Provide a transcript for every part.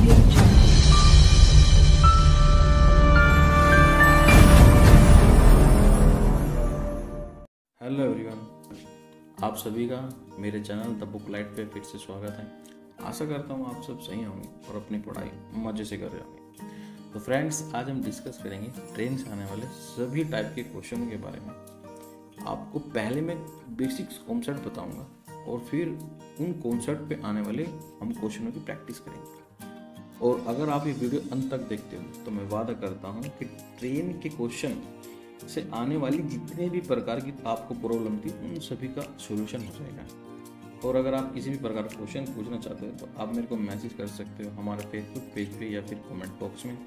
Audio Jungle. Hello everyone, आप सभी का मेरे चैनल द बुक लाइट पे फिर से स्वागत है। आशा करता हूँ आप सब सही होंगे और अपनी पढ़ाई मज़े से कर रहे होंगे। तो फ्रेंड्स, आज हम डिस्कस करेंगे ट्रेन से आने वाले सभी टाइप के क्वेश्चन के बारे में। आपको पहले मैं बेसिक्स कॉन्सेप्ट बताऊंगा और फिर उन कॉन्सेप्ट पे आने वाले हम क्वेश्चनों की प्रैक्टिस करेंगे। और अगर आप ये वीडियो अंत तक देखते हो तो मैं वादा करता हूँ कि ट्रेन के क्वेश्चन से आने वाली जितने भी प्रकार की आपको प्रॉब्लम थी उन सभी का सॉल्यूशन हो जाएगा। और अगर आप किसी भी प्रकार का क्वेश्चन पूछना चाहते हो तो आप मेरे को मैसेज कर सकते हो हमारे फेसबुक पेज पे या फिर कमेंट बॉक्स में।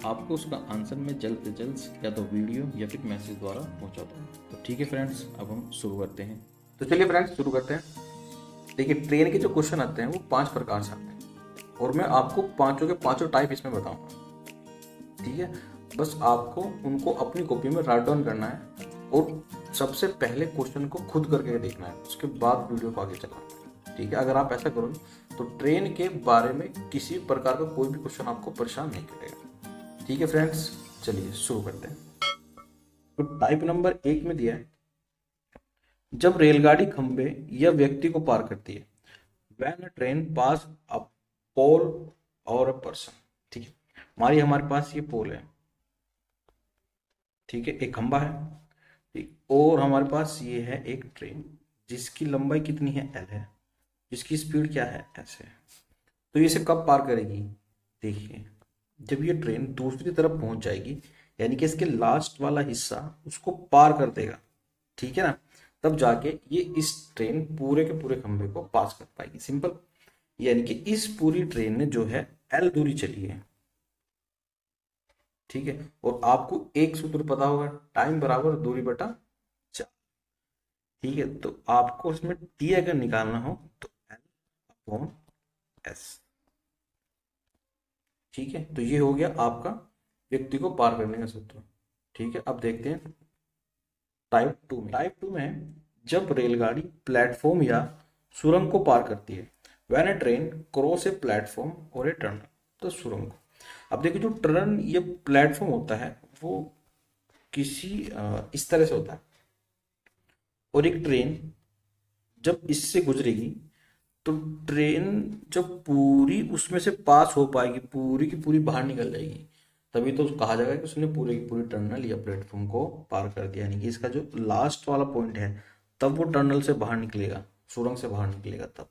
आपको उसका आंसर मैं जल्द से जल्द या तो वीडियो या फिर मैसेज द्वारा पहुंचा दूँगा। तो ठीक है फ्रेंड्स, अब हम शुरू करते हैं। तो चलिए फ्रेंड्स, शुरू करते हैं। देखिए, ट्रेन के जो क्वेश्चन आते हैं वो 5 प्रकार से आते हैं और मैं आपको पांचों के पांचों टाइप इसमें बताऊंगा। ठीक है, बस आपको उनको अपनी कॉपी में राइट डाउन करना है और सबसे पहले क्वेश्चन को खुद करके देखना है, उसके बाद वीडियो को आगे चलाना है। ठीक है, अगर आप ऐसा करोगे तो ट्रेन के बारे में किसी प्रकार का कोई भी क्वेश्चन आपको परेशान नहीं करेगा। ठीक है फ्रेंड्स, चलिए शुरू करते हैं। तो टाइप नंबर 1 में दिया है, जब रेलगाड़ी खंबे या व्यक्ति को पार करती है, व्हेन अ ट्रेन पास अ पोल और अ पर्सन। ठीक है, हमारे पास ये पोल है, ठीक है, एक खंबा है, ठीक, और हमारे पास ये है एक ट्रेन जिसकी लंबाई कितनी है, एल है, जिसकी स्पीड क्या है, एस है। तो ये इसे कब पार करेगी? देखिए, जब ये ट्रेन दूसरी तरफ पहुंच जाएगी, यानी कि इसके लास्ट वाला हिस्सा उसको पार कर देगा, ठीक है ना, तब जाके ये इस ट्रेन पूरे के पूरे खंबे को पास कर पाएगी। सिंपल, यानी कि इस पूरी ट्रेन ने जो है एल दूरी चली है। ठीक है, और आपको एक सूत्र पता होगा, टाइम बराबर दूरी बटा 4। ठीक है, तो आपको इसमें टी अगर निकालना हो तो एल अपॉन एस। ठीक है, तो ये हो गया आपका व्यक्ति को पार करने का सूत्र। ठीक है, अब देखते हैं टाइप 2 में। टाइप 2 में जब रेलगाड़ी प्लेटफॉर्म या सुरंग को पार करती है, when a train cross a platform और ए टर्न। तो सुरंग को, अब देखिए, जो टर्न या प्लेटफॉर्म होता है वो किसी इस तरह से होता है, और एक ट्रेन जब इससे गुजरेगी तो ट्रेन जब पूरी उसमें से पास हो पाएगी, पूरी की पूरी बाहर निकल जाएगी, तभी तो कहा जाएगा कि उसने पूरी की पूरी टनल या प्लेटफॉर्म को पार कर दिया। यानी कि इसका जो लास्ट वाला पॉइंट है तब वो टनल से बाहर निकलेगा, सुरंग से बाहर निकलेगा तब।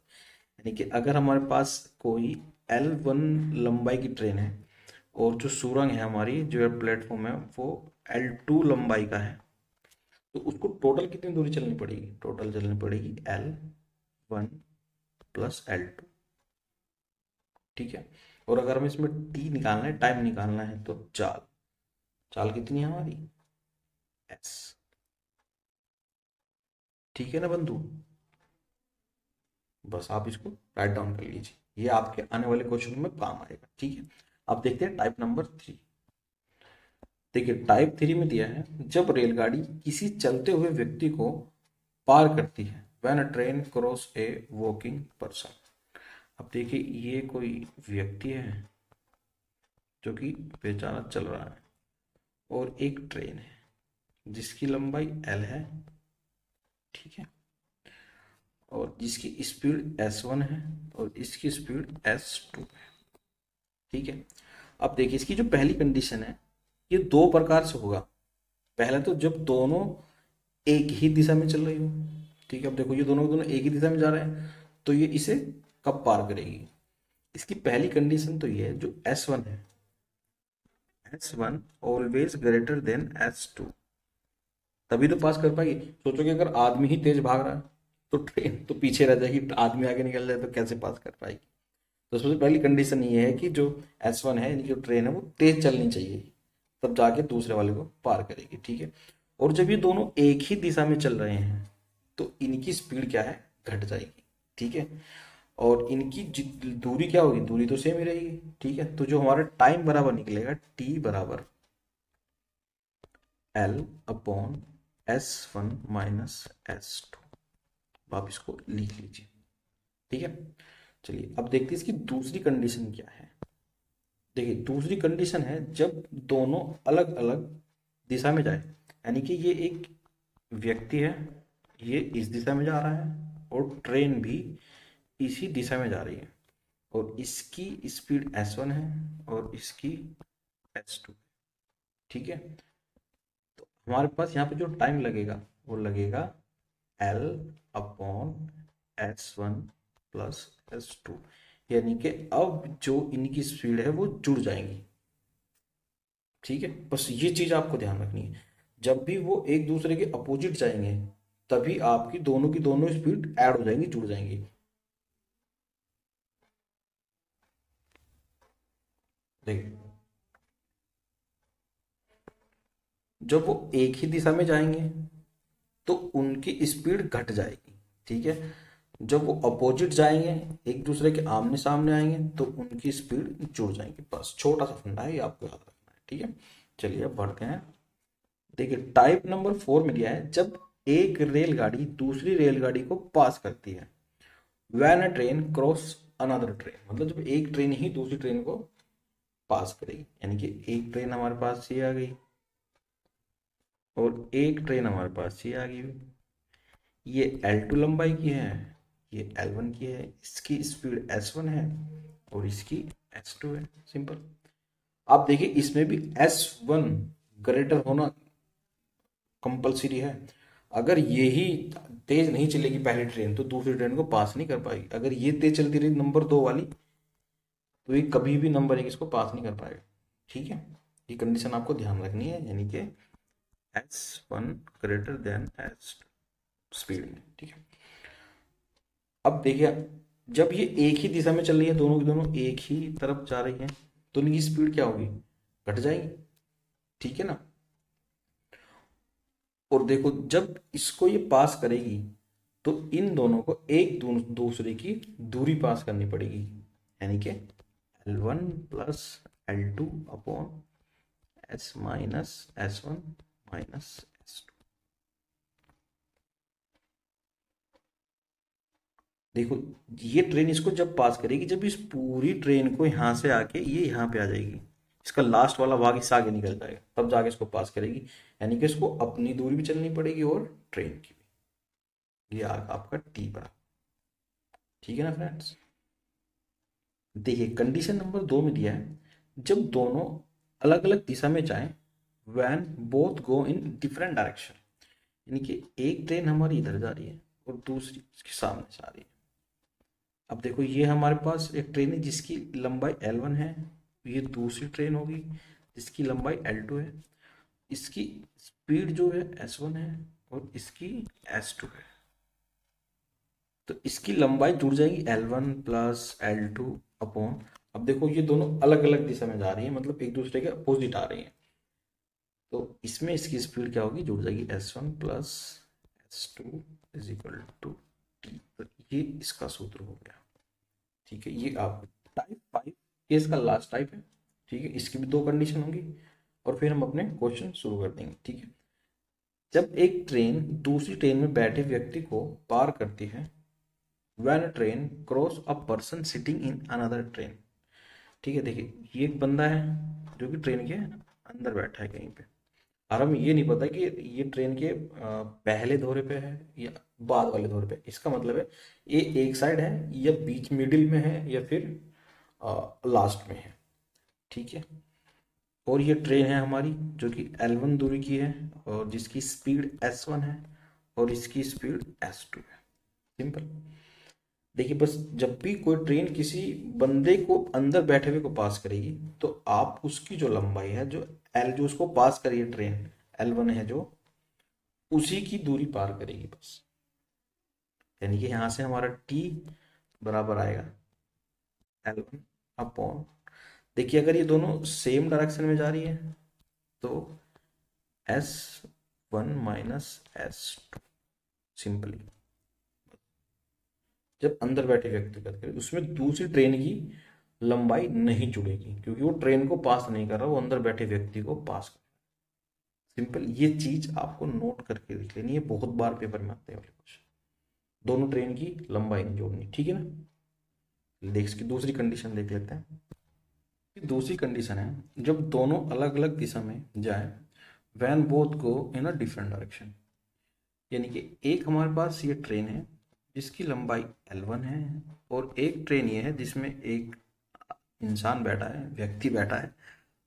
यानी कि अगर हमारे पास कोई L1 लंबाई की ट्रेन है और जो सुरंग है हमारी, जो प्लेटफॉर्म है, वो L2 लंबाई का है, तो उसको टोटल कितनी दूरी चलनी पड़ेगी? टोटल चलनी पड़ेगी L1 प्लस L2। ठीक है, और अगर हमें इसमें टी निकालना है, टाइम निकालना है, तो चाल, चाल कितनी है हमारी, एस। ठीक है ना बंधु, बस आप इसको राइट डाउन कर लीजिए, ये आपके आने वाले क्वेश्चन में काम आएगा। ठीक है, अब देखते हैं टाइप नंबर 3। देखिए, टाइप 3 में दिया है, जब रेलगाड़ी किसी चलते हुए व्यक्ति को पार करती है, when a train cross A walking person. अब देखिए, ये कोई व्यक्ति है जो कि बेचारा चल रहा है, और एक ट्रेन है जिसकी लंबाई एल है, ठीक है, और जिसकी स्पीड S1 है और इसकी स्पीड S2 है। ठीक है, अब देखिए, इसकी जो पहली कंडीशन है ये दो प्रकार से होगा। पहले तो जब दोनों एक ही दिशा में चल रही हो। ठीक है, अब देखो, ये दोनों दोनों एक ही दिशा में जा रहे हैं, तो ये इसे कब पार करेगी? इसकी पहली कंडीशन तो ये है, जो S1 है, S1 always greater than S2, तभी तो पास कर पाएगी। सोचो कि अगर आदमी ही तेज भाग रहा है तो ट्रेन तो पीछे रह जाएगी, आदमी आगे निकल जाए तो कैसे पास कर पाएगी? तो सबसे पहली कंडीशन ये है कि जो S1 है, यानी कि जो ट्रेन है, वो तेज चलनी चाहिए, तब जाके दूसरे वाले को पार करेगी। ठीक है, और जब ये दोनों एक ही दिशा में चल रहे हैं तो इनकी स्पीड क्या है, घट जाएगी। ठीक है, और इनकी दूरी क्या होगी, दूरी तो सेम ही रहेगी। ठीक है, तो जो हमारा टाइम बराबर निकलेगा, टी बराबर L upon S1 minus S2। आप इसको लिख लीजिए। ठीक है, चलिए अब देखते हैं इसकी दूसरी कंडीशन क्या है। देखिए दूसरी कंडीशन है जब दोनों अलग अलग दिशा में जाए, यानी कि ये एक व्यक्ति है, ये इस दिशा में जा रहा है और ट्रेन भी इसी दिशा में जा रही है, और इसकी स्पीड s1 है और इसकी s2। ठीक है, तो हमारे पास यहाँ पे जो टाइम लगेगा वो लगेगा L upon s1 plus s2, यानी कि अब जो इनकी स्पीड है वो जुड़ जाएंगी। ठीक है, बस ये चीज आपको ध्यान रखनी है, जब भी वो एक दूसरे के अपोजिट जाएंगे तभी आपकी दोनों की दोनों स्पीड ऐड हो जाएंगी, जुड़ जाएंगी। देखिए जब वो एक ही दिशा में जाएंगे तो उनकी स्पीड घट जाएगी। ठीक है, जब वो अपोजिट जाएंगे, एक दूसरे के आमने सामने आएंगे, तो उनकी स्पीड जुड़ जाएगी। बस छोटा सा फंडा है, ये आपको याद रखना है। ठीक है, चलिए अब बढ़ते हैं। देखिए टाइप नंबर 4 में दिया है जब एक रेलगाड़ी दूसरी रेलगाड़ी को पास करती है। When a train cross another train, मतलब जब एक ट्रेन ही दूसरी ट्रेन को पास करेगी, यानी कि एक ट्रेन हमारे पास ये आ गई और एक ट्रेन हमारे पास ये आ गई। ये L2 लंबाई की है, ये L1 की है, इसकी स्पीड S1 है और इसकी S2 है। सिंपल। आप देखिए इसमें भी S1 ग्रेटर होना कंपलसरी है। अगर ये ही तेज नहीं चलेगी पहली ट्रेन तो दूसरी ट्रेन को पास नहीं कर पाएगी। अगर ये तेज चलती रही नंबर 2 वाली तो ये कभी भी नंबर 1 इसको पास नहीं कर पाएगा। ठीक है, ये कंडीशन आपको ध्यान रखनी है, यानी कि S1 greater than S2 speed में। ठीक है, अब देखिए जब ये एक ही दिशा में चल रही है, दोनों की दोनों एक ही तरफ जा रही हैं, तो इनकी स्पीड क्या होगी, घट जाएगी। ठीक है ना, और देखो जब इसको ये पास करेगी तो इन दोनों को एक दूसरे की दूरी पास करनी पड़ेगी, यानी कि L1 plus L2 upon S minus S1 minus S2। देखो ये ट्रेन इसको जब पास करेगी, जब इस पूरी ट्रेन को यहां से आके ये यहाँ पे आ जाएगी, इसका लास्ट वाला भाग इससे आगे निकल जाएगा, तब जाके इसको पास करेगी, यानी कि इसको अपनी दूरी भी चलनी पड़ेगी और ट्रेन की भी। ये आपका टी बना। ठीक है ना फ्रेंड्स। देखिए कंडीशन नंबर 2 में दिया है जब दोनों अलग अलग दिशा में जाएं, when both go in different direction, यानी कि एक ट्रेन हमारी इधर जा रही है और दूसरी इसके सामने से आ रही है। अब देखो ये हमारे पास एक ट्रेन है जिसकी लंबाई L1 है, ये दूसरी ट्रेन होगी जिसकी लंबाई L2 है, इसकी स्पीड जो है S1 है और इसकी S2 है, तो इसकी लंबाई जुड़ जाएगी L1 प्लस L2 अपॉन। अब देखो ये दोनों अलग अलग दिशा में जा रही है, मतलब एक दूसरे के अपोजिट आ रही है, तो इसमें इसकी स्पीड क्या होगी, जुड़ जाएगी S1 plus S2 is equal to T. तो ये इसका सूत्र हो गया। ठीक है, ये आप टाइप 5 केस का लास्ट टाइप है। ठीक है, इसकी भी दो कंडीशन होंगी और फिर हम अपने क्वेश्चन शुरू कर देंगे। ठीक है, जब एक ट्रेन दूसरी ट्रेन में बैठे व्यक्ति को पार करती है, when train cross a person sitting in another train. ठीक है, देखिए ये एक बंदा है जो कि ट्रेन के अंदर बैठा है कहीं पे, और हमें ये नहीं पता कि ये ट्रेन के पहले दौरे पे है या बाद वाले दौरे पे। इसका मतलब है ये एक साइड है या बीच मिडिल में है या फिर लास्ट में है। ठीक है, और ये ट्रेन है हमारी जो कि L1 दूरी की है और जिसकी स्पीड S1 है और इसकी स्पीड S2 है। सिंपल। देखिए बस जब भी कोई ट्रेन किसी बंदे को अंदर बैठे हुए को पास करेगी तो आप उसकी जो लंबाई है, जो L जो उसको पास करी है ट्रेन L1 है जो, उसी की दूरी पार करेगी बस। यानी कि यहां से हमारा T बराबर आएगा L1 अपॉन, देखिए अगर ये दोनों सेम डायरेक्शन में जा रही है तो S1 माइनस S2। सिंपली जब अंदर बैठे व्यक्ति की बात करें उसमें दूसरी ट्रेन की लंबाई नहीं जुड़ेगी क्योंकि वो ट्रेन को पास नहीं कर रहा, वो अंदर बैठे व्यक्ति को पास कर रहा। सिंपल, ये चीज आपको नोट करके लिख लेनी है, बहुत बार पेपर में आते हैं वाले क्वेश्चन। दोनों ट्रेन की लंबाई नहीं जोड़नी। ठीक है ना, देख इसकी दूसरी कंडीशन देख लेते हैं। दूसरी कंडीशन है, जब दोनों अलग अलग दिशा में जाए, van both go in a different direction. यानी कि एक हमारे पास ये ट्रेन है जिसकी लंबाई L1 है, और एक ट्रेन ये है जिसमें एक इंसान बैठा है, व्यक्ति बैठा है,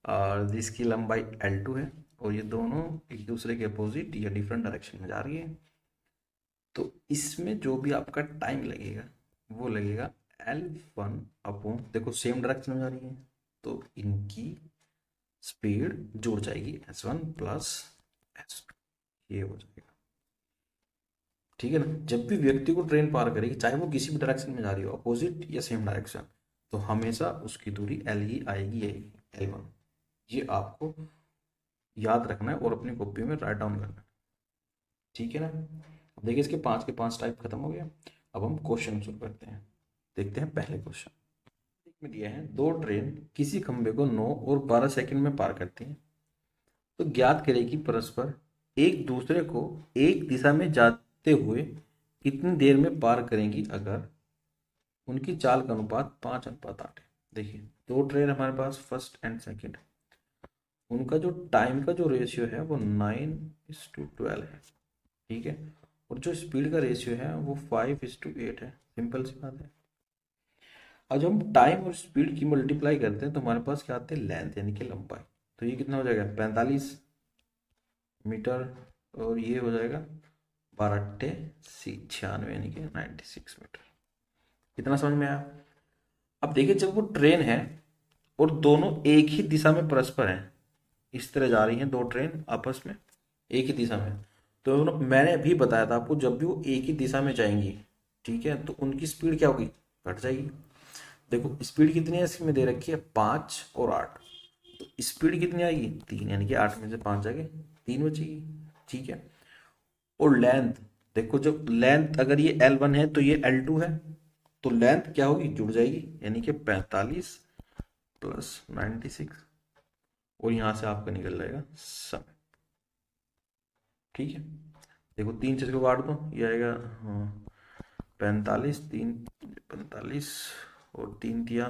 और जिसकी लंबाई L2 है, और ये दोनों एक दूसरे के अपोजिट या डिफरेंट डायरेक्शन में जा रही है। तो इसमें जो भी आपका टाइम लगेगा वो लगेगा L1 अपॉन, देखो सेम डायरेक्शन में जा रही है तो इनकी स्पीड जुड़ जाएगी S1 प्लस S2, ये हो जाएगा। ठीक है ना। जब भी व्यक्ति को ट्रेन पार करेगी, चाहे वो किसी भी डायरेक्शन में जा रही हो, अपोजिट या सेम डायरेक्शन, तो हमेशा उसकी दूरी L ही आएगी, यही L1। ये आपको याद रखना है और अपनी कॉपी में राइट डाउन करना है। ठीक है ना। अब देखिए, इसके 5 के 5 टाइप खत्म हो गया। अब हम क्वेश्चन शुरू करते हैं। देखते हैं पहले क्वेश्चन में दिया है, दो ट्रेन किसी खंबे को 9 और 12 सेकंड में पार करती हैं, तो ज्ञात करें कि परस्पर एक दूसरे को एक दिशा में जाते हुए कितनी देर में पार करेंगी अगर उनकी चाल का अनुपात 5:8 है। देखिए, दो ट्रेन हमारे पास फर्स्ट एंड सेकंड, उनका जो टाइम का जो रेशियो है वो 9:12 है। ठीक है। और जो स्पीड का रेशियो है वो 5:8 है। सिंपल सी बात है। अब जब हम टाइम और स्पीड की मल्टीप्लाई करते हैं तो हमारे पास क्या आते हैं, लेंथ यानी कि लंबाई। तो ये कितना हो जाएगा, 45 मीटर, और ये हो जाएगा 12×96 यानी कि 96 मीटर। कितना समझ में आया। अब देखिए, जब वो ट्रेन है और दोनों एक ही दिशा में परस्पर हैं, इस तरह जा रही हैं दो ट्रेन आपस में एक ही दिशा में, तो मैंने अभी बताया था आपको, जब भी वो एक ही दिशा में जाएंगी, ठीक है, तो उनकी स्पीड क्या होगी, घट जाएगी। देखो स्पीड कितनी है इसमें दे रखी है, 5 और 8, तो स्पीड कितनी आएगी, 3, यानी कि 8 में से 5 जाएंगे, 3 बचेगी। ठीक है। और लेंथ, देखो जब लेंथ अगर ये L1 है तो ये L2 है, तो लेंथ क्या होगी, जुड़ जाएगी, यानी कि 45 प्लस 96, और यहां से आपका निकल जाएगा समय। ठीक है। देखो 3 से इसको काट दो, ये आएगा, हाँ, 45, 3 45, और 3 दिया,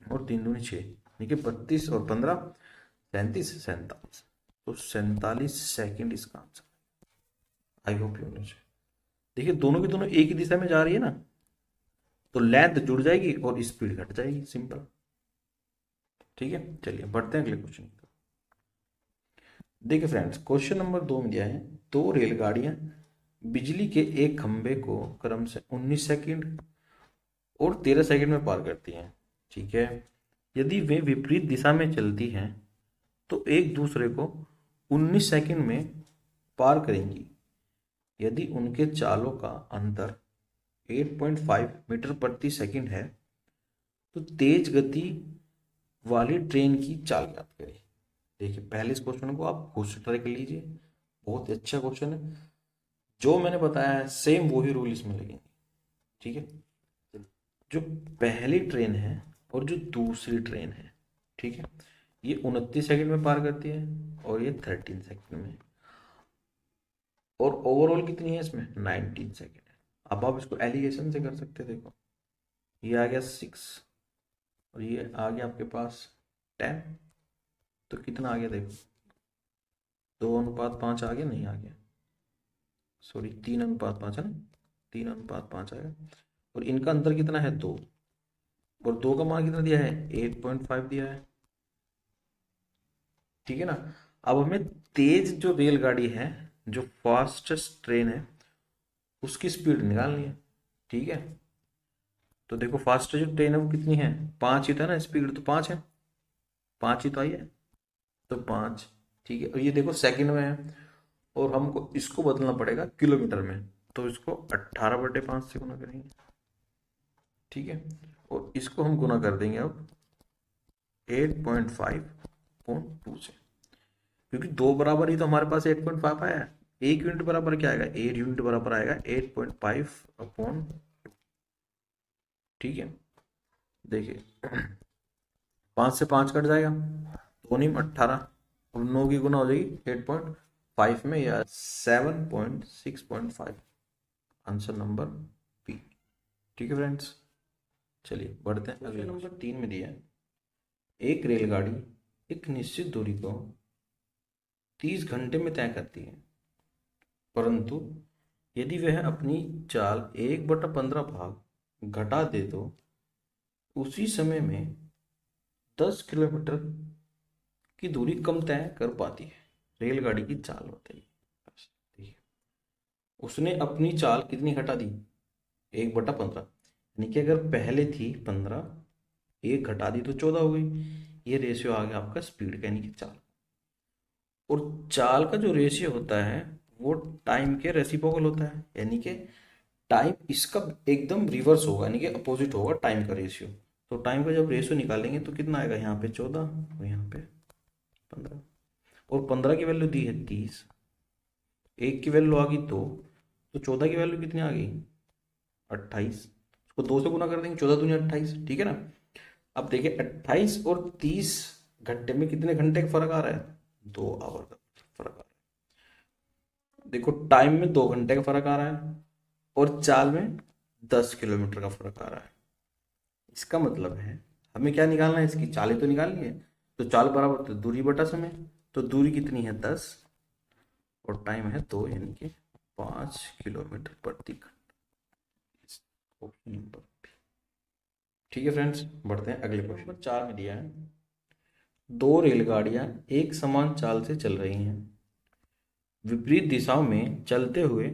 और 3×2 = 6, यानी कि 32 और 15 37 47, तो 47 सेकंड इसका answer. I hope you understand. देखिए दोनों की दोनों एक ही दिशा में जा रही है ना, तो लेंथ जुड़ जाएगी और स्पीड घट जाएगी, सिंपल। ठीक है, चलिए बढ़ते हैं अगले क्वेश्चन की तरफ। देखिए फ्रेंड्स, क्वेश्चन नंबर 2 में दिया है, दो रेलगाड़ियां बिजली के एक खंभे को क्रम से 19 सेकंड और 13 सेकंड में पार करती हैं। ठीक है। यदि वे विपरीत दिशा में चलती हैं तो एक दूसरे को 19 सेकंड में पार करेंगी। यदि उनके चालों का अंतर 8.5 मीटर प्रति सेकंड है तो तेज गति वाली ट्रेन की चाल ज्ञात करें। देखिए पहले इस क्वेश्चन को आप खुद से ट्राई कर लीजिए, बहुत ही अच्छा क्वेश्चन है। जो मैंने बताया है सेम वही रूल इसमें लगेंगे। ठीक है। जो पहली ट्रेन है और जो दूसरी ट्रेन है, ठीक है, ये 29 सेकंड में पार करती है और ये 13 सेकंड में, और ओवरऑल कितनी है इसमें, 19 सेकंड है। अब आप इसको एलिगेशन से कर सकते हैं। देखो ये आ गया 6 और ये आ गया आपके पास 10, तो कितना आ गया, देखो 2:5 आ गया, नहीं आ गया, सॉरी 3:5 है ना, 3:5 आएगा। और इनका अंतर कितना है, 2, और 2 का मान कितना दिया है, 8.5 दिया है। ठीक है ना। अब हमें तेज जो रेलगाड़ी है, जो फास्टेस्ट ट्रेन है, उसकी स्पीड निकालनी है। ठीक है। तो देखो फास्ट जो ट्रेन है वो कितनी है, 5 ही था ना, स्पीड तो 5 है, 5 ही तो आई है, तो 5। ठीक है। और ये देखो सेकंड में है, और हमको इसको बदलना पड़ेगा किलोमीटर में, तो इसको 18/5 से गुना करेंगे। ठीक है। और इसको हम गुना कर देंगे अब 8.5/2 से, क्योंकि दो बराबर ही तो हमारे पास 8.5 आया है। एक यूनिट बराबर क्या आएगा, 8 यूनिट बराबर आएगा 8.5/2। ठीक है। देखिए 5 से 5 कट जाएगा, 2×18, और 9 की गुना हो जाएगी 8.5 में, या 7.6.5, आंसर नंबर बी। ठीक है फ्रेंड्स, चलिए बढ़ते हैं अगले नंबर 3 में दिया है, एक रेलगाड़ी एक निश्चित दूरी को 30 घंटे में तय करती है, परंतु यदि वह अपनी चाल 1/15 भाग घटा दे तो उसी समय में 10 किलोमीटर की दूरी कम तय कर पाती है। रेलगाड़ी की चाल बताइए। देखिए, उसने अपनी चाल कितनी घटा दी, 1/15, यानी कि अगर पहले थी 15, एक घटा दी तो 14 हो गई। ये रेशियो आ गया आपका स्पीड का, यानी कि चाल। और चाल का जो रेशियो होता है वो टाइम के रेसिप्रोकल होता है, यानी कि टाइम इसका एकदम रिवर्स होगा, यानी कि अपोजिट होगा टाइम का रेशियो। तो टाइम का जब रेशियो निकालेंगे तो कितना आएगा, यहाँ पे 14 और यहाँ पे 15। और 15 की वैल्यू दी है 30, एक की वैल्यू आ गई 2, तो 14 की वैल्यू कितनी आ गई 28। उसको 2 से गुना कर देंगे, 14 दूनी 28, ठीक है ना। अब देखिए 28 और 30 घंटे में कितने घंटे का फर्क आ रहा है, 2 आवर का फर्क आ रहा है। देखो टाइम में 2 घंटे का फर्क आ रहा है और चाल में 10 किलोमीटर का फर्क आ रहा है। इसका मतलब है हमें क्या निकालना है, इसकी चाल ही तो निकालनी है। तो चाल बराबर तो दूरी बटा समय, तो दूरी कितनी है 10 और टाइम है 2, यानी कि 5 किलोमीटर प्रति घंटा। Option number B. ठीक है फ्रेंड्स, बढ़ते हैं अगले क्वेश्चन। नंबर 4 में दिया है, दो रेलगाड़ियां एक समान चाल से चल रही हैं, विपरीत दिशाओं में चलते हुए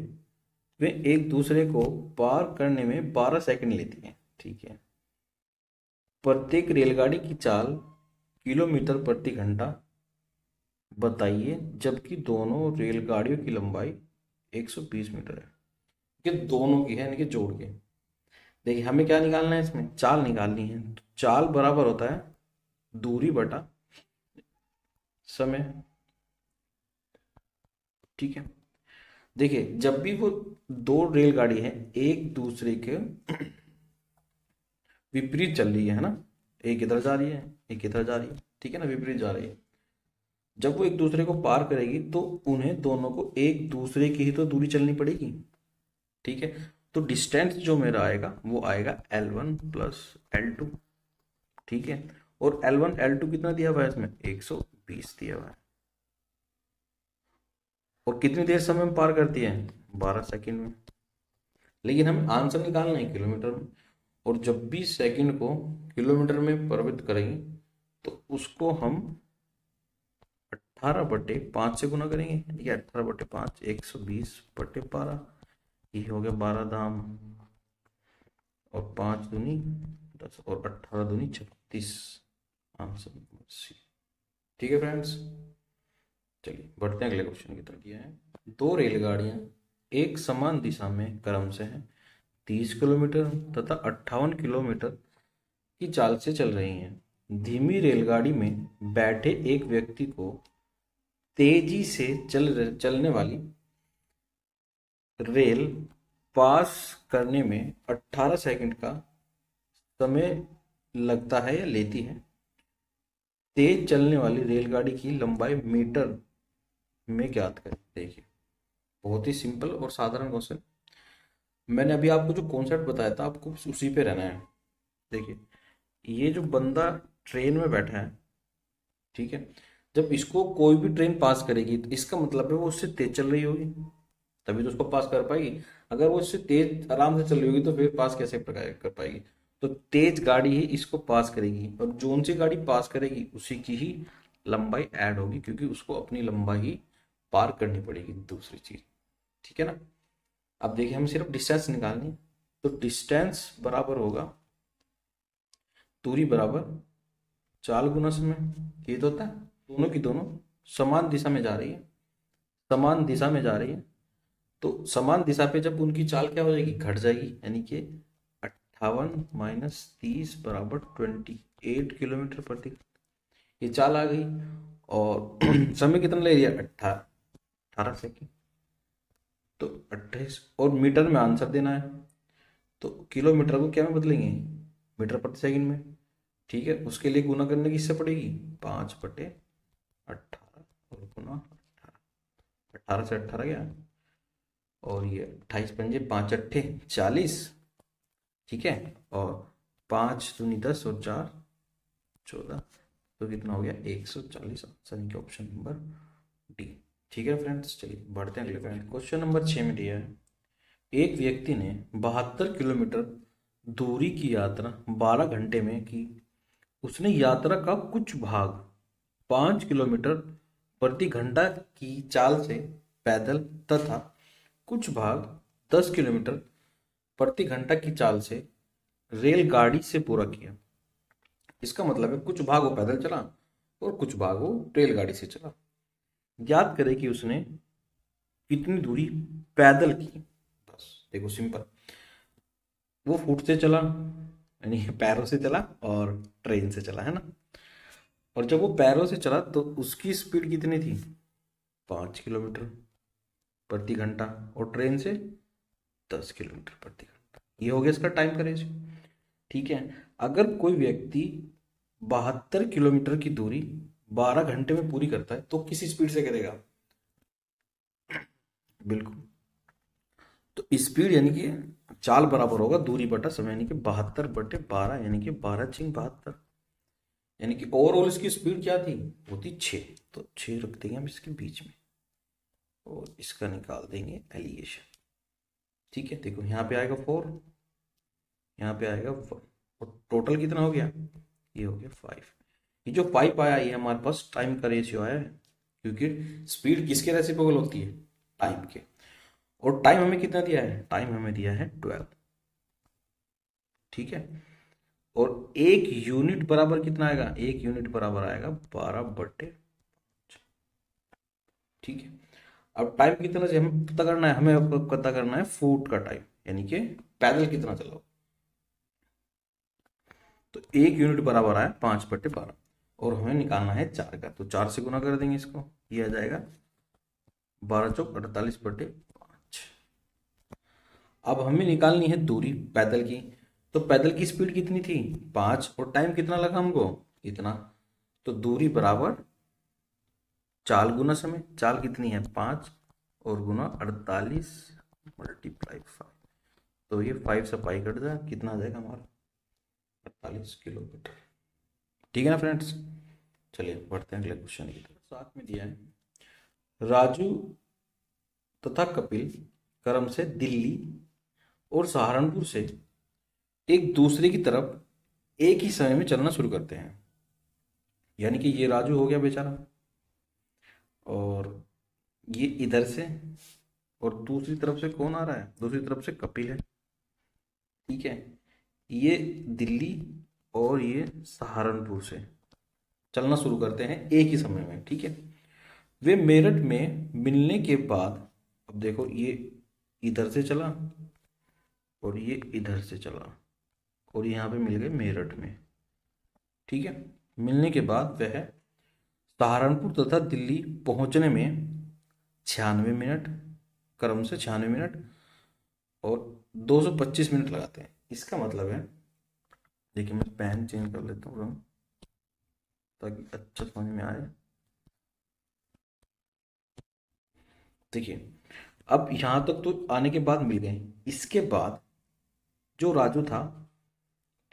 वे एक दूसरे को पार करने में 12 सेकंड लेती हैं। ठीक है, प्रत्येक रेलगाड़ी की चाल किलोमीटर प्रति घंटा बताइए, जबकि दोनों रेलगाड़ियों की लंबाई 120 मीटर है। ये दोनों की है, यानी कि जोड़ के। देखिए हमें क्या निकालना है, इसमें चाल निकालनी है। तो चाल बराबर होता है दूरी बटा समय। ठीक है, देखिए जब भी वो दो रेलगाड़ी है एक दूसरे के विपरीत चल रही है ना, एक इधर जा रही है एक इधर जा रही है, ठीक है ना, विपरीत जा रही है। जब वो एक दूसरे को पार करेगी तो उन्हें दोनों को एक दूसरे की ही तो दूरी चलनी पड़ेगी। ठीक है, तो डिस्टेंस जो मेरा आएगा वो आएगा L1 प्लस L2। ठीक है, और L1 L2 कितना दिया हुआ है इसमें, 120 दिया हुआ है। और कितनी देर समय में पार करती है, 12 सेकंड में। लेकिन हमें आंसर निकालना है किलोमीटर में, और जब भी सेकंड को किलोमीटर में परिवर्तित करेंगे तो उसको हम 18/5 से गुना करेंगे, यानी कि 18/5 120/12। ये हो गया 12 दाम और 5 दूनी 10 और 18 दूनी 36। Answer number C. ठीक है फ्रेंड्स, चलिए बढ़ते हैं अगले क्वेश्चन की तरफ। यह है, दो रेलगाड़ियां एक समान दिशा में क्रम से हैं, 30 किलोमीटर तथा 58 किलोमीटर की चाल से चल रही हैं। धीमी रेलगाड़ी में बैठे एक व्यक्ति को तेजी से चलने वाली रेल पास करने में 18 सेकंड का समय लगता है या लेती है। तेज चलने वाली रेलगाड़ी की लंबाई मीटर में ज्ञात करें। देखिए बहुत ही सिंपल और साधारण क्वेश्चन। मैंने अभी आपको जो कॉन्सेप्ट बताया था आपको उसी पे रहना है। देखिए ये जो बंदा ट्रेन में बैठा है, ठीक है, जब इसको कोई भी ट्रेन पास करेगी तो इसका मतलब है वो उससे तेज चल रही होगी, तभी तो उसको पास कर पाएगी। अगर वो इससे तेज आराम से चल रही होगी तो फिर पास कैसे कर पाएगी। तो तेज गाड़ी ही इसको पास करेगी, और जोन सी गाड़ी पास करेगी उसी की ही लंबाई ऐड होगी, क्योंकि उसको अपनी लंबाई पार करनी पड़ेगी दूसरी चीज। ठीक है ना। अब देखिए हमें सिर्फ डिस्टेंस निकालनी है, तो डिस्टेंस बराबर होगा दूरी बराबर चाल गुना समय। ये तो होता है दोनों की दोनों समान दिशा में जा रही है, समान दिशा में जा रही है, तो समान दिशा पे जब उनकी चाल क्या हो जाएगी, घट जाएगी, यानी कि 58 - 30 बराबर 28 किलोमीटर प्रति। ये चाल आ गई, और समय कितना ले लिया, 18 सेकेंड। तो 28 और मीटर में आंसर देना है, तो किलोमीटर को क्या में बदलेंगे, मीटर प्रति सेकंड में। ठीक है, उसके लिए गुना करने की इससे पड़ेगी 5/18 और गुना 18 से 18 गया, और ये 28 पंजे 5 अट्ठे 40। ठीक है, और 5 दूनी 10 और 4 14, तो कितना हो गया 140। आंसर इनके ऑप्शन नंबर डी। ठीक है फ्रेंड्स, चलिए बढ़ते हैं अगले फ्रेंड। क्वेश्चन नंबर 6 में दिया है, एक व्यक्ति ने 72 किलोमीटर दूरी की यात्रा 12 घंटे में की। उसने यात्रा का कुछ भाग 5 किलोमीटर प्रति घंटा की चाल से पैदल तथा कुछ भाग 10 किलोमीटर प्रति घंटा की चाल से रेलगाड़ी से पूरा किया। इसका मतलब है कुछ भाग वो पैदल चला और कुछ भाग वो रेलगाड़ी से चला। याद करें कि उसने कितनी दूरी पैदल की। बस देखो सिंपल, वो फुट से चला यानी पैरों से चला और ट्रेन से चला, है ना। और जब वो पैरों से चला तो उसकी स्पीड कितनी थी, 5 किलोमीटर प्रति घंटा, और ट्रेन से 10 किलोमीटर प्रति घंटा। ये हो गया इसका टाइम का रेशियो। ठीक है, अगर कोई व्यक्ति 72 किलोमीटर की दूरी 12 घंटे में पूरी करता है तो किस स्पीड से करेगा। बिल्कुल, तो स्पीड यानी कि चाल बराबर होगा दूरी बटा समय, यानी कि 72/12, यानी कि 12×72, यानी कि ओवरऑल इसकी स्पीड क्या थी, वो थी 6। तो 6 रख देंगे हम इसके बीच में और इसका निकाल देंगे एलिएशन। ठीक है, देखो यहाँ पे आएगा 4, यहाँ पे आएगा 1, और टोटल कितना हो गया, ये हो गया 5। ये जो 5 आया ये हमारे पास टाइम का रेशियो आया है, क्योंकि स्पीड किसके रेसिप्रोकल होती है, टाइम के। और टाइम हमें कितना दिया है, टाइम हमें दिया है 12। ठीक है, और 1 यूनिट बराबर कितना आएगा, 1 यूनिट बराबर आएगा 12/5। ठीक है, अब टाइम कितना से हमें पता करना है, हमें अब पता करना है फुट का टाइम, यानी कि पैदल कितना चला। तो 1 यूनिट बराबर आया 5/12, और हमें निकालना है 4 का, तो 4 से गुना कर देंगे इसको, ये आ जाएगा 12×4 = 48/5। अब हमें निकालनी है दूरी पैदल की, तो पैदल की स्पीड कितनी थी 5, और टाइम कितना लगा हमको, इतना। तो दूरी बराबर चाल गुना समय, चाल कितनी है 5 और गुना 48 × 5। तो ये 5 से पाई कट जाए, कितना आ जाएगा हमारा 48 किलोमीटर। ठीक है ना फ्रेंड्स, चलिए बढ़ते हैं अगले क्वेश्चन की तरफ। साथ में दिया है, राजू तथा कपिल क्रम से दिल्ली और सहारनपुर से एक दूसरे की तरफ एक ही समय में चलना शुरू करते हैं। यानी कि ये राजू हो गया बेचारा, और ये इधर से, और दूसरी तरफ से कौन आ रहा है, दूसरी तरफ से कपिल है। ठीक है, ये दिल्ली और ये सहारनपुर से चलना शुरू करते हैं एक ही समय में। ठीक है, वे मेरठ में मिलने के बाद, अब देखो ये इधर से चला और ये इधर से चला, और यहाँ पे मिल गए मेरठ में। ठीक है, मिलने के बाद वह सहारनपुर तथा दिल्ली पहुंचने में 96 मिनट, क्रम से 96 मिनट और 225 मिनट लगाते हैं। इसका मतलब है, देखिए मैं पेन चेंज कर लेता हूँ ताकि अच्छा समझ में आए। देखिए अब यहाँ तक तो आने के बाद मिल गए, इसके बाद जो राजू था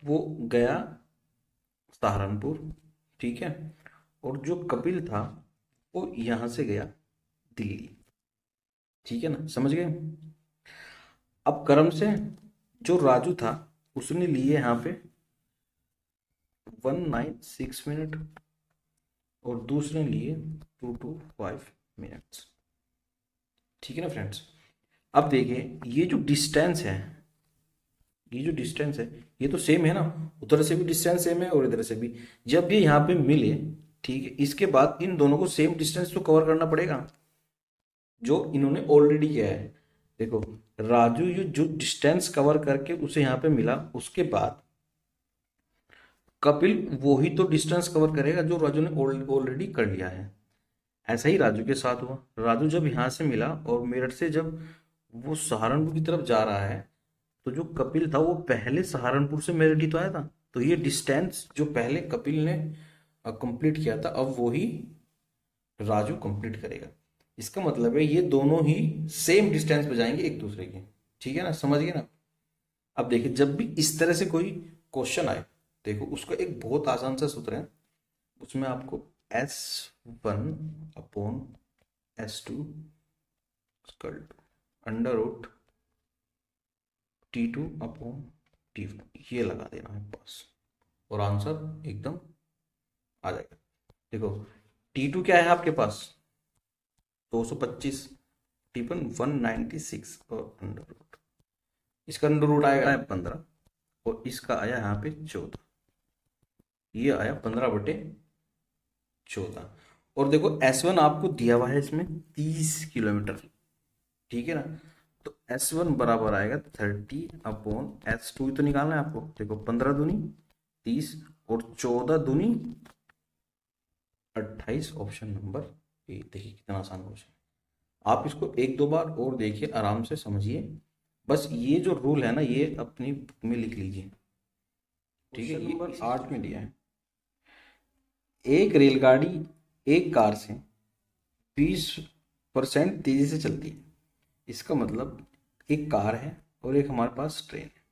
वो गया सहारनपुर। ठीक है, और जो कपिल था वो यहाँ से गया दिल्ली। ठीक है ना, समझ गए। अब क्रम से जो राजू था उसने लिए यहाँ पे 196 मिनट और दूसरे लिए 225 मिनट्स। ठीक है ना फ्रेंड्स, अब देखिए ये जो डिस्टेंस है, ये जो डिस्टेंस है ये तो सेम है ना, उधर से भी डिस्टेंस सेम है और इधर से भी। जब ये यहाँ पे मिले, ठीक है, इसके बाद इन दोनों को सेम डिस्टेंस तो कवर करना पड़ेगा जो इन्होंने ऑलरेडी किया है। देखो राजू ये जो डिस्टेंस कवर करके उसे यहाँ पे मिला, उसके बाद कपिल वो ही तो डिस्टेंस कवर करेगा जो राजू ने ऑलरेडी कर लिया है। ऐसा ही राजू के साथ हुआ, राजू जब यहाँ से मिला और मेरठ से जब वो सहारनपुर की तरफ जा रहा है, तो जो कपिल था वो पहले सहारनपुर से मेरठ ही तो आया था। तो ये डिस्टेंस जो पहले कपिल ने कंप्लीट किया था अब वो ही राजू कंप्लीट करेगा। इसका मतलब है ये दोनों ही सेम डिस्टेंस पे जाएंगे एक दूसरे के। ठीक है ना, समझ गए ना। अब देखिए जब भी इस तरह से कोई क्वेश्चन आए, देखो उसका एक बहुत आसान सा सूत्र है, उसमें आपको S1/S2 अंडर रूट T2/T1 ये लगा देना है बस, और आंसर एकदम आ जाएगा। देखो T2 क्या है आपके पास 225, T1 196 और अंडर रूट, इसका अंडर रूट आएगा 15 और इसका आया यहाँ पे 14, ये आया 15/14। और देखो S1 आपको दिया हुआ है इसमें 30 किलोमीटर, ठीक है ना, तो S1 बराबर आएगा 30/S2 तो निकालना है आपको। देखो 15 दूनी 30 और 14 दूनी 28, ऑप्शन नंबर ए। देखिए कितना आसान क्वेश्चन, आप इसको एक दो बार और देखिए, आराम से समझिए, बस ये जो रूल है ना ये अपनी बुक में लिख लीजिए, ठीक है। ये 8 में दिया है, एक रेलगाड़ी एक कार से 20% तेजी से चलती है। इसका मतलब एक कार है और एक हमारे पास ट्रेन है,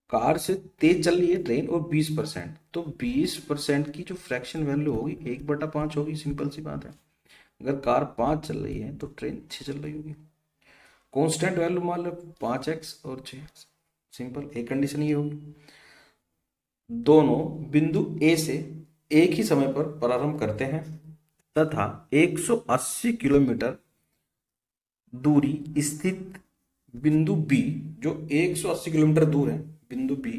कार से तेज चल रही है ट्रेन और 20%, तो 20% की जो फ्रैक्शन वैल्यू होगी 1/5 होगी, सिंपल सी बात है। अगर कार 5 चल रही है तो ट्रेन 6 चल रही होगी। कांस्टेंट वैल्यू मान लो 5x और 6x, सिंपल, एक कंडीशन ये होगी। दोनों बिंदु ए से एक ही समय पर प्रारंभ करते हैं तथा 180 किलोमीटर दूरी स्थित बिंदु बी, जो 180 किलोमीटर दूर है बिंदु बी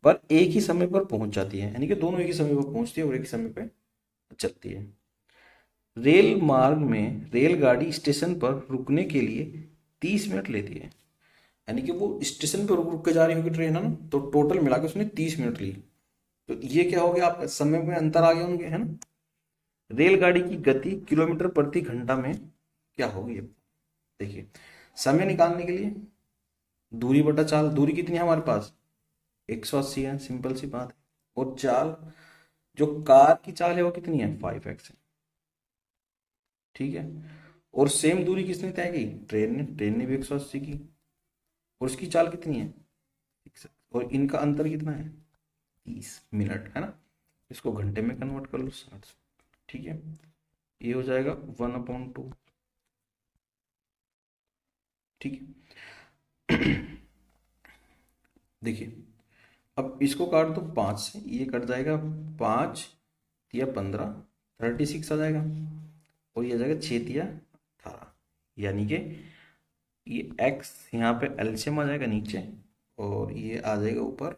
पर एक ही समय पर पहुंच जाती है, यानी कि दोनों एक ही समय पर पहुंचती है और एक ही समय पर चलती है। रेल मार्ग में रेलगाड़ी स्टेशन पर रुकने के लिए 30 मिनट लेती है, यानी कि वो स्टेशन पर रुक रुक के जा रही होगी ट्रेन, है ना, तो टोटल मिला के उसने 30 मिनट ली। तो ये क्या हो गया, आपका समय में अंतर आ गया होंगे, है ना। रेलगाड़ी की गति किलोमीटर प्रति घंटा में क्या होगी, देखिए समय निकालने के लिए दूरी बटा चाल, दूरी कितनी है हमारे पास 180 है, सिंपल सी बात है। और चाल, जो कार की चाल है वो कितनी है 5x है, ठीक है। और सेम दूरी किसने तय की, ट्रेन ने भी 180 की, और उसकी चाल कितनी है 6, और इनका अंतर कितना है 30 मिनट, है ना। इसको घंटे में कन्वर्ट कर लो 60, ठीक है। ये हो जाएगा 1/2, ठीक है। देखिए अब इसको काट दो 5 से, ये कट जाएगा 5 या 15, 36 आ जाएगा, और ये आ जाएगा 6 या 18, यानी कि ये x यहाँ पे एलसीएम आ जाएगा नीचे, और ये आ जाएगा ऊपर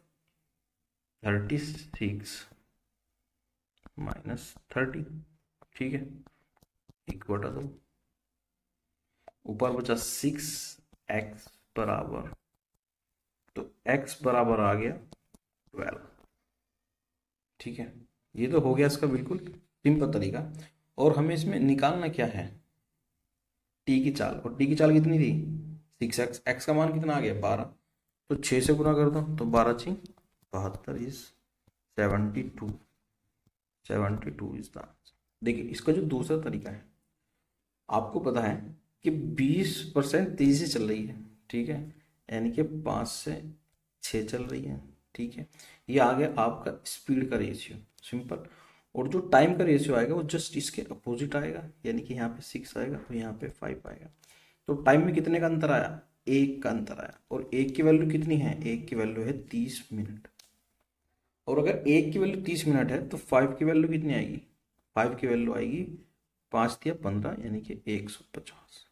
36 माइनस 30, ठीक है, 1/2, ऊपर बचा 6x बराबर, तो x बराबर आ गया 12, ठीक है। ये तो हो गया इसका बिल्कुल सिंपल तरीका। और हमें इसमें निकालना क्या है, टी की चाल, और टी की चाल कितनी थी 6x, x का मान कितना आ गया 12, तो 6 से गुना कर दो तो 12×6 72 इज 72, 72 इज द आंसर। देखिए इसका जो दूसरा तरीका है, आपको पता है कि 20% तेजी से चल रही है, ठीक है, यानी कि 5 से 6 चल रही है, ठीक है। ये आ गया आपका स्पीड का रेशियो, सिंपल। और जो टाइम का रेशियो आएगा वो जस्ट इसके अपोजिट आएगा, यानी कि यहाँ पे 6 आएगा और यहाँ पे 5 आएगा। तो टाइम में कितने का अंतर आया, 1 का अंतर आया, और 1 की वैल्यू कितनी है, 1 की वैल्यू है 30 मिनट। और अगर 1 की वैल्यू 30 मिनट है तो 5 की वैल्यू कितनी आएगी, 5 की वैल्यू आएगी 5 या 15, यानी कि 150,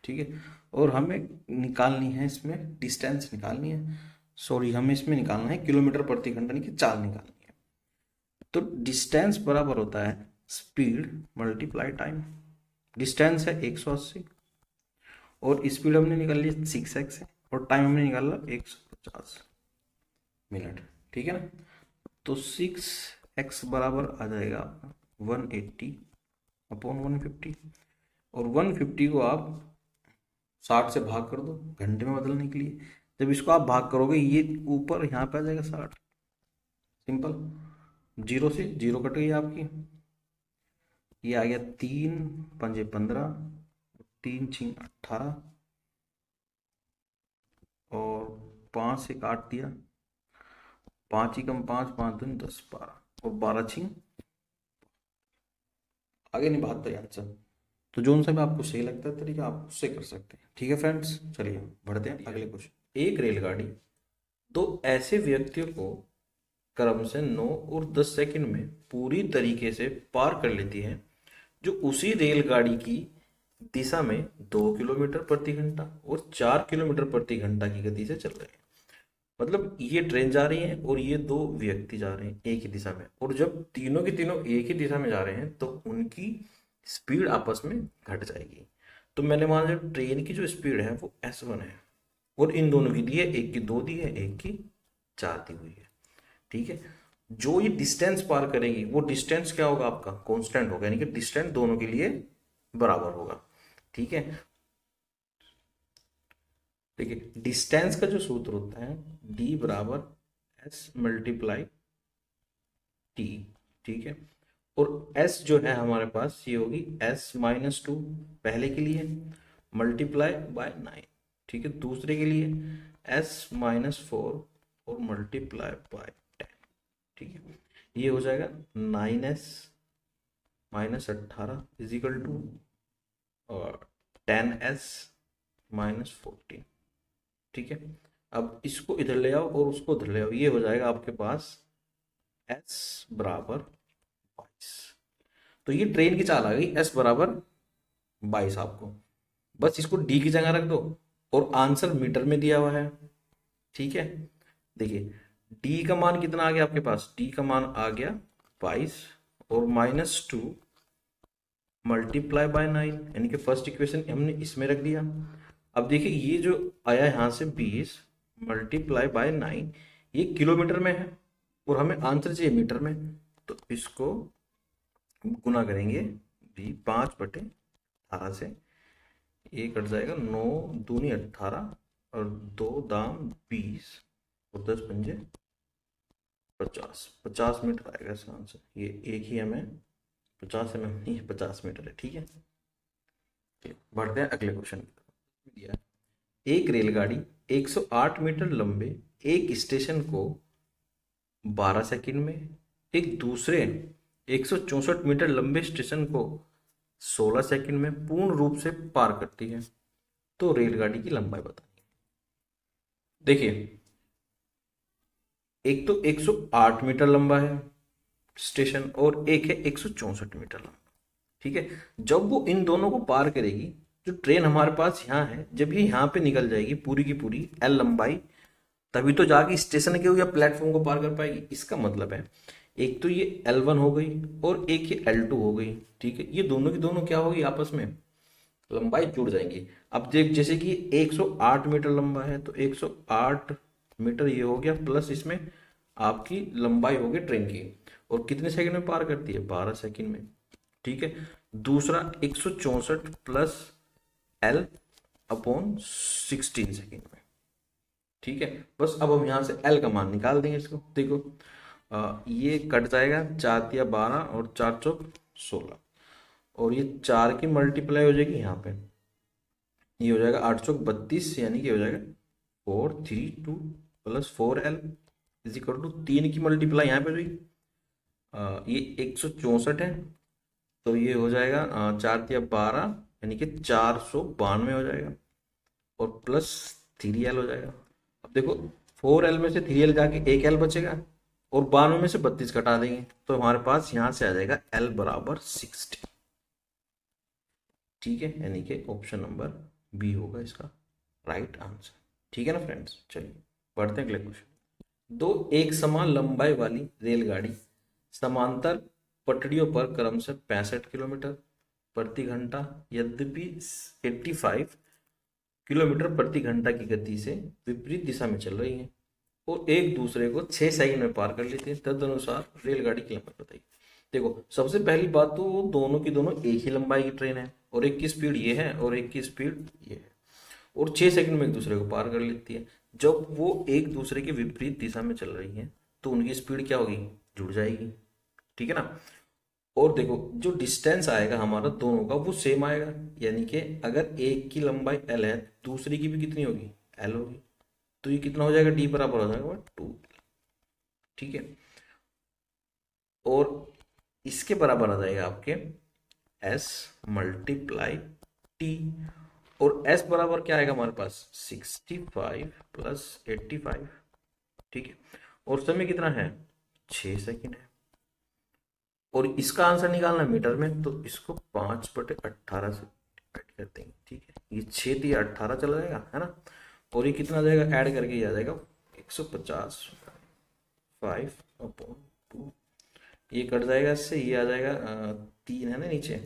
ठीक है। और हमें निकालनी है इसमें डिस्टेंस निकालनी है, सॉरी हमें इसमें निकालना है किलोमीटर प्रति घंटा, यानी कि चाल निकालनी है। तो डिस्टेंस बराबर होता है स्पीड मल्टीप्लाई टाइम। डिस्टेंस है 180 और स्पीड हमने निकाल ली 6x है, और टाइम हमने निकाला 150 मिनट, ठीक है ना। तो 6x बराबर आ जाएगा आपका 180/150, और 150 को आप 60 से भाग कर दो घंटे में बदलने के लिए। जब इसको आप भाग करोगे ये ऊपर यहाँ पे आ जाएगा 60, सिंपल, 0 से 0 कट गई आपकी, ये आ गया 3×5 = 15, 3×6 = 18, और 5 से काट दिया, 5 ही कम 5, 5 दूनी 10, 12 और 12 छिंग, आगे नहीं भागता आंसर। तो जो सा भी आपको सही लगता है तरीका आप उससे कर सकते हैं। ठीक है फ्रेंड्स, चलिए बढ़ते हैं अगले क्वेश्चन। एक रेलगाड़ी दो ऐसे व्यक्तियों को क्रम से 9 और 10 सेकंड में पूरी तरीके से पार कर लेती है, जो उसी रेलगाड़ी की दिशा में 2 किलोमीटर प्रति घंटा और 4 किलोमीटर प्रति घंटा की गति से चल रहे हैं। मतलब ये ट्रेन जा रही है और ये दो व्यक्ति जा रहे हैं एक ही दिशा में, और जब तीनों के तीनों एक ही दिशा में जा रहे हैं तो उनकी स्पीड आपस में घट जाएगी। तो मैंने मान लिया ट्रेन की जो स्पीड है वो S1 है, और इन दोनों की दी है, एक की 2 दी है, एक की 4 दी हुई है। ठीक है, जो ये डिस्टेंस पार करेगी वो डिस्टेंस क्या होगा आपका, कांस्टेंट होगा, यानी कि डिस्टेंस दोनों के लिए बराबर होगा। ठीक है, देखिए डिस्टेंस का जो सूत्र होता है D बराबर S मल्टीप्लाई T। ठीक है, और S जो है हमारे पास ये होगी S-2 पहले के लिए मल्टीप्लाई बाय 9। ठीक है, दूसरे के लिए S-4 और मल्टीप्लाई बाय 10। ठीक है, ये हो जाएगा 9S-18 इजिकल टू और 10S-14। ठीक है, अब इसको इधर ले आओ और उसको उधर ले आओ, ये हो जाएगा आपके पास S बराबर 22। तो ये ट्रेन की चाल आ गई S बराबर 22 आपको, बस इसको D की जगह रख दो और आंसर मीटर में दिया हुआ है। ठीक है, देखिए D का मान कितना आ गया आपके पास, D का मान आ गया 22 और -2 मल्टीप्लाई बाय 9, यानी कि फर्स्ट इक्वेशन हमने इसमें रख दिया। अब देखिए ये जो आया यहाँ से 20 मल्टीप्लाई बाय 9, ये किलोमीटर में है और हमें आंसर चाहिए मीटर में, तो इसको गुना करेंगे भी 5/18 से, ये कट जाएगा 9 दूनी 18 और 2 दाम 20 और 10 पंजे 50 मीटर आएगा इसका आंसर। ये एक ही हमें 50 mm नहीं है, 50 मीटर है। ठीक है, बढ़ते हैं अगले क्वेश्चन दिया। एक रेलगाड़ी 108 मीटर लंबे एक स्टेशन को 12 सेकंड में, एक दूसरे 164 मीटर लंबे स्टेशन को 16 सेकंड में पूर्ण रूप से पार करती है, तो रेलगाड़ी की लंबाई बताइए। देखिए एक तो 108 मीटर लंबा है स्टेशन और एक है 164 मीटर लंबा। ठीक है, जब वो इन दोनों को पार करेगी, जो ट्रेन हमारे पास यहाँ है, जब ये यहाँ पे निकल जाएगी पूरी की पूरी L लंबाई, तभी तो जाके स्टेशन के या प्लेटफॉर्म को पार कर पाएगी। इसका मतलब है एक तो ये L1 हो गई और एक ये L2 हो गई। ठीक है, ये दोनों की दोनों क्या होगी, आपस में लंबाई जुड़ जाएंगी। अब देख जैसे कि 108 मीटर लंबा है तो 108 मीटर ये हो गया, प्लस इसमें आपकी लंबाई हो गई ट्रेन की, और कितने सेकंड में पार करती है, 12 सेकंड में। ठीक है, दूसरा 164 प्लस L/16 सेकंड में। ठीक है, बस अब हम यहाँ से L का मान निकाल देंगे। इसको देखो ये कट जाएगा 4 या 12 और 4 चौक 16, और ये 4 की मल्टीप्लाई हो जाएगी यहाँ पे, ये हो जाएगा 8 चौक 32, यानी कि हो जाएगा 432 plus 4L is equal to 3 की मल्टीप्लाई यहाँ पे हुई, ये 164 है तो ये हो जाएगा 4 या 12 यानी कि 492 हो जाएगा, और प्लस 3L हो जाएगा। अब देखो 4L में से 3L जाके 1L बचेगा और 92 में से 32 घटा देंगे, तो हमारे पास यहाँ से आ जाएगा L बराबर 60। ठीक है, यानी कि ऑप्शन नंबर बी होगा इसका राइट आंसर। ठीक है ना फ्रेंड्स, चलिए बढ़ते हैं अगले क्वेश्चन। दो एक समान लंबाई वाली रेलगाड़ी समांतर पटरियों पर क्रम से 65 किलोमीटर प्रति घंटा यद्यपि 85 किलोमीटर प्रति घंटा की गति से विपरीत दिशा में चल रही है और एक दूसरे को 6 सेकंड में पार कर लेते हैं, तदनुसार रेलगाड़ी की लंबाई बताइए। देखो सबसे पहली बात तो दोनों की दोनों एक ही लंबाई की ट्रेन है, और एक की स्पीड ये है और एक की स्पीड ये है, और 6 सेकंड में एक दूसरे को पार कर लेती है। जब वो एक दूसरे के विपरीत दिशा में चल रही है तो उनकी स्पीड क्या होगी, जुड़ जाएगी। ठीक है ना, और देखो जो डिस्टेंस आएगा हमारा दोनों का वो सेम आएगा, यानी कि अगर एक की लंबाई L है दूसरी की भी कितनी होगी, L होगी, तो ये कितना हो जाएगा, D बराबर हो जाएगा 2। ठीक है। और इसके बराबर आ जाएगा आपके s मल्टीप्लाई t, और s बराबर क्या आएगा हमारे पास 65 प्लस 85, ठीक है। और समय कितना है 6 सेकंड है। और इसका आंसर निकालना है मीटर में, तो इसको 5/18 से ऐड कर देंगे, ठीक है। ये 6 दिया 18 चला जाएगा, है ना। और ये कितना आ जाएगा, ऐड करके ये आ जाएगा 150, 5/2, ये कट जाएगा इससे, ये आ जाएगा 3 है ना नीचे,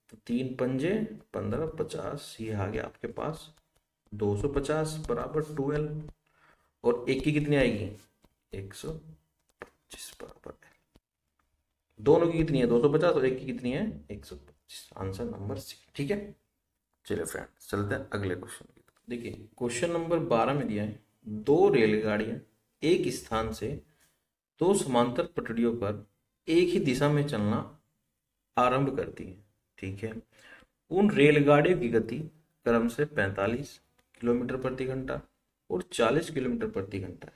तो 3×5 = 15, 50, ये आ गया आपके पास 250 बराबर 12। और एक की कितनी आएगी 125 बराबर है। दोनों की कितनी है 250 और एक की कितनी है 125, आंसर नंबर सी, ठीक है। चलिए फ्रेंड्स चलते हैं अगले क्वेश्चन की तरफ। देखिए क्वेश्चन नंबर 12 में दिया है, दो रेलगाड़ियां एक स्थान से दो समांतर पटरियों पर एक ही दिशा में चलना आरंभ करती है, ठीक है। उन रेलगाड़ियों की गति क्रम से 45 किलोमीटर प्रति घंटा और 40 किलोमीटर प्रति घंटा है।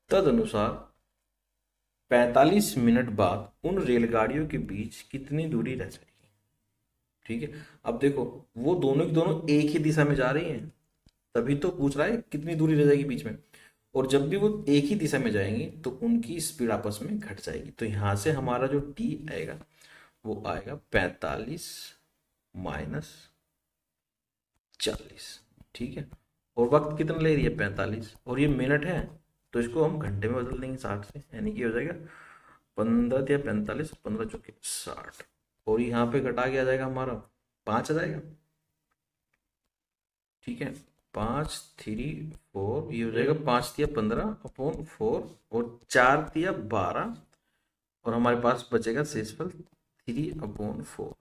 तदनुसार 45 मिनट बाद उन रेलगाड़ियों के बीच कितनी दूरी रह जाएगी, ठीक है। अब देखो वो दोनों की दोनों एक ही दिशा में जा रही हैं, तभी तो पूछ रहा है कितनी दूरी रह जाएगी बीच में। और जब भी वो एक ही दिशा में जाएंगी तो उनकी स्पीड आपस में घट जाएगी। तो यहां से हमारा जो टी आएगा वो आएगा 45 माइनस 40, ठीक है। और वक्त कितना ले रही है 45, और ये मिनट है, तो इसको हम घंटे में बदल देंगे 60 से, यानी कि हो जाएगा 15 या 45, 15 चौके 60। और यहाँ पे घटा के आ जाएगा हमारा 5 आ जाएगा, ठीक है। 5 3 4, ये हो जाएगा 5×15/4 और 4×12, और हमारे पास बचेगा शेषफल 3/4।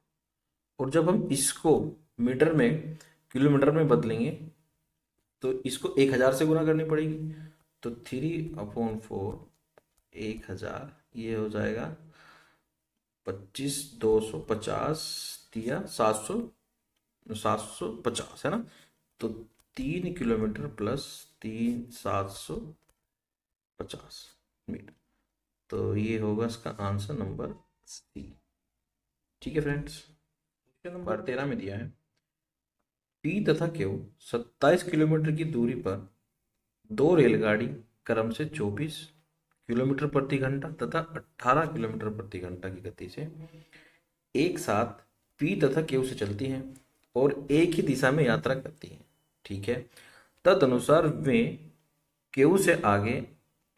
और जब हम इसको मीटर में किलोमीटर में बदलेंगे तो इसको 1000 से गुना करनी पड़ेगी, तो 3/4 1000, ये हो जाएगा 25, 250 दिया 700, 750 है ना। तो 3 किलोमीटर प्लस 3 750 मीटर, तो ये होगा इसका आंसर नंबर सी, ठीक है फ्रेंड्स। क्वेश्चन नंबर 13 में दिया है, पी तथा क्यू 27 किलोमीटर की दूरी पर दो रेलगाड़ी क्रम से 24 किलोमीटर प्रति घंटा तथा 18 किलोमीटर प्रति घंटा की गति से एक साथ पी तथा क्यू से चलती हैं और एक ही दिशा में यात्रा करती हैं, ठीक है। तदनुसार वे क्यू से आगे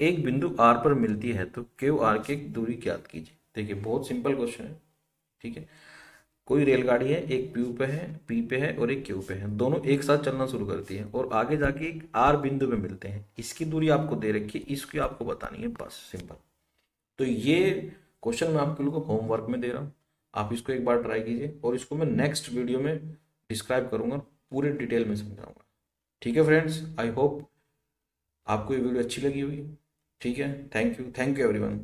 एक बिंदु आर पर मिलती है, तो क्यू आर की दूरी ज्ञात कीजिए। देखिए बहुत सिंपल क्वेश्चन है, ठीक है। कोई रेलगाड़ी है, एक पी पे है और एक क्यू पे है, दोनों एक साथ चलना शुरू करती है और आगे जाके एक आर बिंदु पे मिलते हैं। इसकी दूरी आपको दे रखी है, इसकी आपको बतानी है, बस सिंपल। तो ये क्वेश्चन मैं आपके लोगों को होमवर्क में दे रहा हूँ, आप इसको एक बार ट्राई कीजिए और इसको मैं नेक्स्ट वीडियो में डिस्क्राइब करूंगा, पूरे डिटेल में समझाऊंगा, ठीक है फ्रेंड्स। आई होप आपको ये वीडियो अच्छी लगी होगी, ठीक है। Thank you everyone.